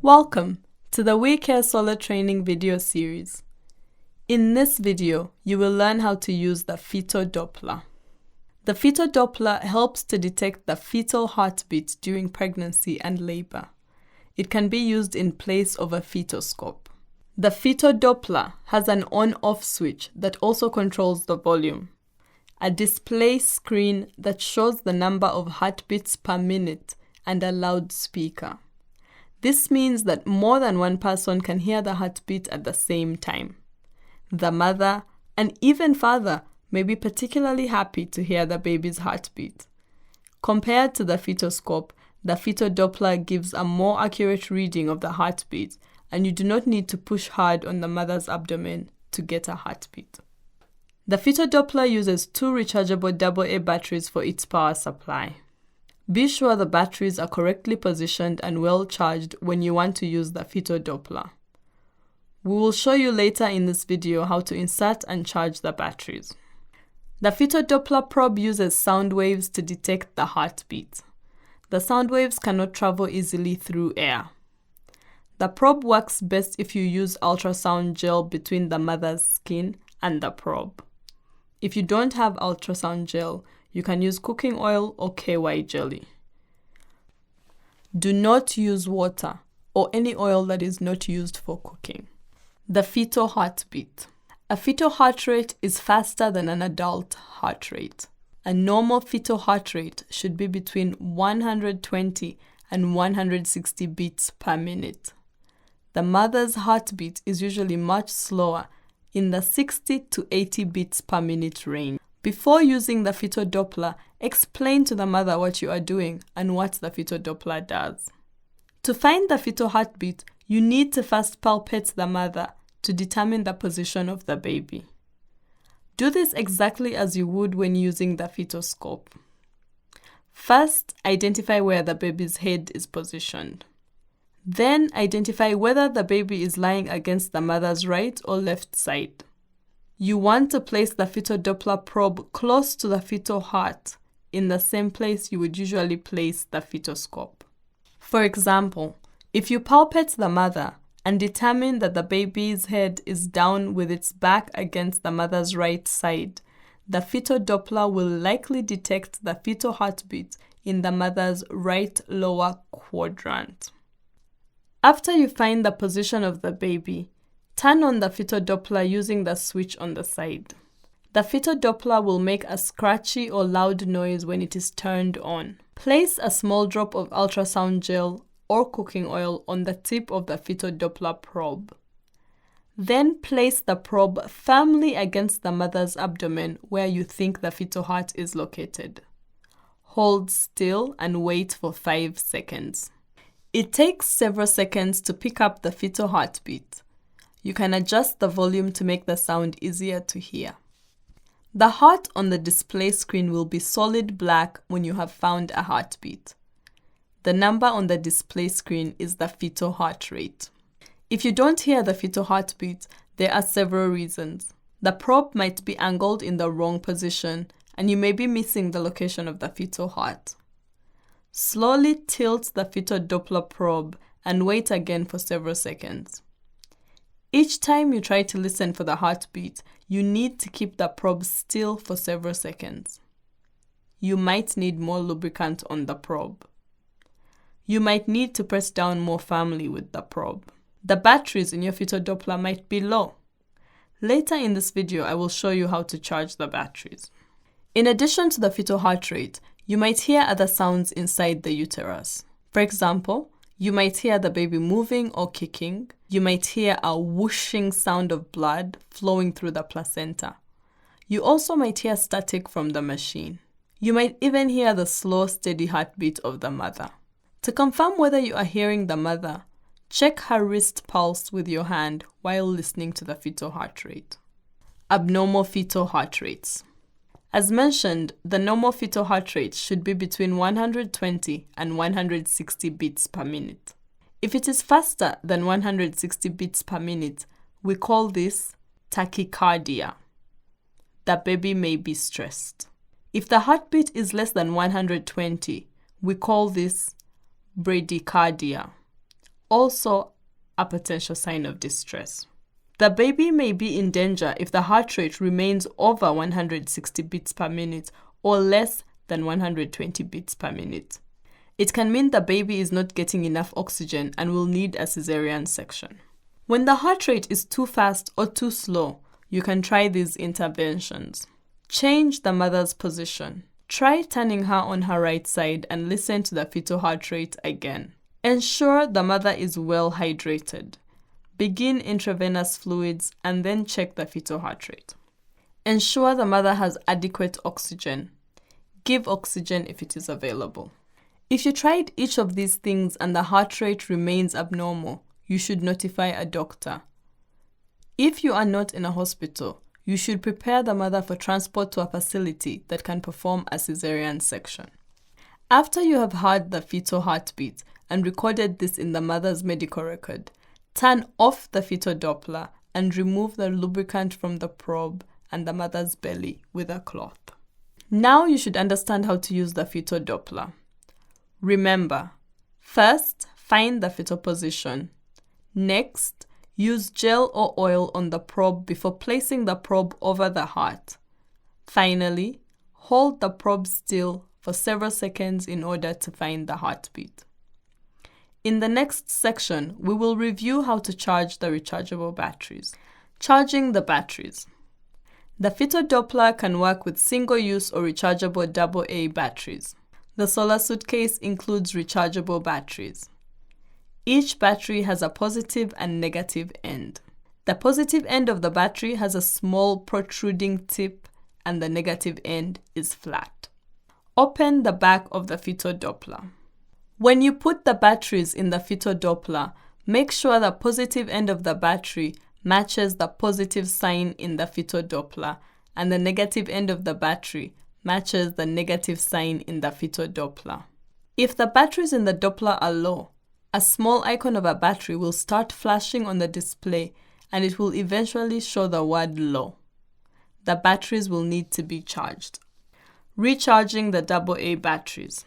Welcome to the WCS Solar Training video series. In this video, you will learn how to use the Fetal Doppler. The Fetal Doppler helps to detect the fetal heartbeat during pregnancy and labor. It can be used in place of a fetoscope. The Fetal Doppler has an on-off switch that also controls the volume, a display screen that shows the number of heartbeats per minute, and a loudspeaker. This means that more than one person can hear the heartbeat at the same time. The mother and even father may be particularly happy to hear the baby's heartbeat. Compared to the fetoscope, the Fetal Doppler gives a more accurate reading of the heartbeat, and you do not need to push hard on the mother's abdomen to get a heartbeat. The Fetal Doppler uses 2 rechargeable AA batteries for its power supply. Be sure the batteries are correctly positioned and well charged when you want to use the Fetal Doppler. We will show you later in this video how to insert and charge the batteries. The Fetal Doppler probe uses sound waves to detect the heartbeat. The sound waves cannot travel easily through air. The probe works best if you use ultrasound gel between the mother's skin and the probe. If you don't have ultrasound gel, you can use cooking oil or KY jelly. Do not use water or any oil that is not used for cooking. The fetal heartbeat. A fetal heart rate is faster than an adult heart rate. A normal fetal heart rate should be between 120 and 160 beats per minute. The mother's heartbeat is usually much slower, in the 60 to 80 beats per minute range. Before using the Fetal Doppler, explain to the mother what you are doing and what the Fetal Doppler does. To find the fetal heartbeat, you need to first palpate the mother to determine the position of the baby. Do this exactly as you would when using the fetoscope. First, identify where the baby's head is positioned. Then, identify whether the baby is lying against the mother's right or left side. You want to place the Fetal Doppler probe close to the fetal heart, in the same place you would usually place the fetoscope. For example, if you palpate the mother and determine that the baby's head is down with its back against the mother's right side, the Fetal Doppler will likely detect the fetal heartbeat in the mother's right lower quadrant. After you find the position of the baby, turn on the Fetal Doppler using the switch on the side. The Fetal Doppler will make a scratchy or loud noise when it is turned on. Place a small drop of ultrasound gel or cooking oil on the tip of the Fetal Doppler probe. Then place the probe firmly against the mother's abdomen where you think the fetal heart is located. Hold still and wait for 5 seconds. It takes several seconds to pick up the fetal heartbeat. You can adjust the volume to make the sound easier to hear. The heart on the display screen will be solid black when you have found a heartbeat. The number on the display screen is the fetal heart rate. If you don't hear the fetal heartbeat, there are several reasons. The probe might be angled in the wrong position, and you may be missing the location of the fetal heart. Slowly tilt the Fetal Doppler probe and wait again for several seconds. Each time you try to listen for the heartbeat, you need to keep the probe still for several seconds. You might need more lubricant on the probe. You might need to press down more firmly with the probe. The batteries in your Fetal Doppler might be low. Later in this video, I will show you how to charge the batteries. In addition to the fetal heart rate, you might hear other sounds inside the uterus. For example, you might hear the baby moving or kicking. You might hear a whooshing sound of blood flowing through the placenta. You also might hear static from the machine. You might even hear the slow, steady heartbeat of the mother. To confirm whether you are hearing the mother, check her wrist pulse with your hand while listening to the fetal heart rate. Abnormal fetal heart rates. As mentioned, the normal fetal heart rate should be between 120 and 160 beats per minute. If it is faster than 160 beats per minute, we call this tachycardia. The baby may be stressed. If the heartbeat is less than 120, we call this bradycardia, also a potential sign of distress. The baby may be in danger if the heart rate remains over 160 beats per minute or less than 120 beats per minute. It can mean the baby is not getting enough oxygen and will need a cesarean section. When the heart rate is too fast or too slow, you can try these interventions. Change the mother's position. Try turning her on her right side and listen to the fetal heart rate again. Ensure the mother is well hydrated. Begin intravenous fluids and then check the fetal heart rate. Ensure the mother has adequate oxygen. Give oxygen if it is available. If you tried each of these things and the heart rate remains abnormal, you should notify a doctor. If you are not in a hospital, you should prepare the mother for transport to a facility that can perform a cesarean section. After you have heard the fetal heartbeat and recorded this in the mother's medical record, turn off the fetal Doppler and remove the lubricant from the probe and the mother's belly with a cloth. Now you should understand how to use the fetal Doppler. Remember, first, find the fetal position. Next, use gel or oil on the probe before placing the probe over the heart. Finally, hold the probe still for several seconds in order to find the heartbeat. In the next section, we will review how to charge the rechargeable batteries. Charging the batteries. The fetal Doppler can work with single-use or rechargeable AA batteries. The solar suitcase includes rechargeable batteries. Each battery has a positive and negative end. The positive end of the battery has a small protruding tip and the negative end is flat. Open the back of the fetal Doppler. When you put the batteries in the fetal Doppler, make sure the positive end of the battery matches the positive sign in the fetal Doppler and the negative end of the battery matches the negative sign in the fetal Doppler. If the batteries in the Doppler are low, a small icon of a battery will start flashing on the display and it will eventually show the word low. The batteries will need to be charged. Recharging the AA batteries.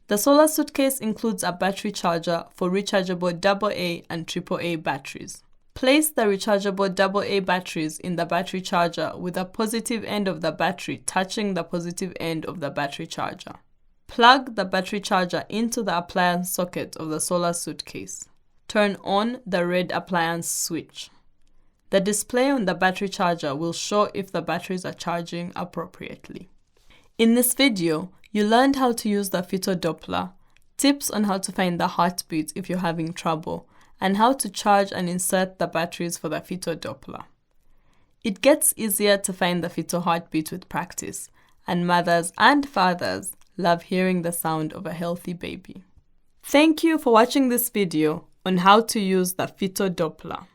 The solar suitcase includes a battery charger for rechargeable AA and AAA batteries. Place the rechargeable AA batteries in the battery charger with the positive end of the battery touching the positive end of the battery charger. Plug the battery charger into the appliance socket of the solar suitcase. Turn on the red appliance switch. The display on the battery charger will show if the batteries are charging appropriately. In this video, you learned how to use the fetal Doppler, tips on how to find the heartbeat if you're having trouble, and how to charge and insert the batteries for the fetal Doppler. It gets easier to find the fetal heartbeat with practice, and mothers and fathers love hearing the sound of a healthy baby. Thank you for watching this video on how to use the fetal Doppler.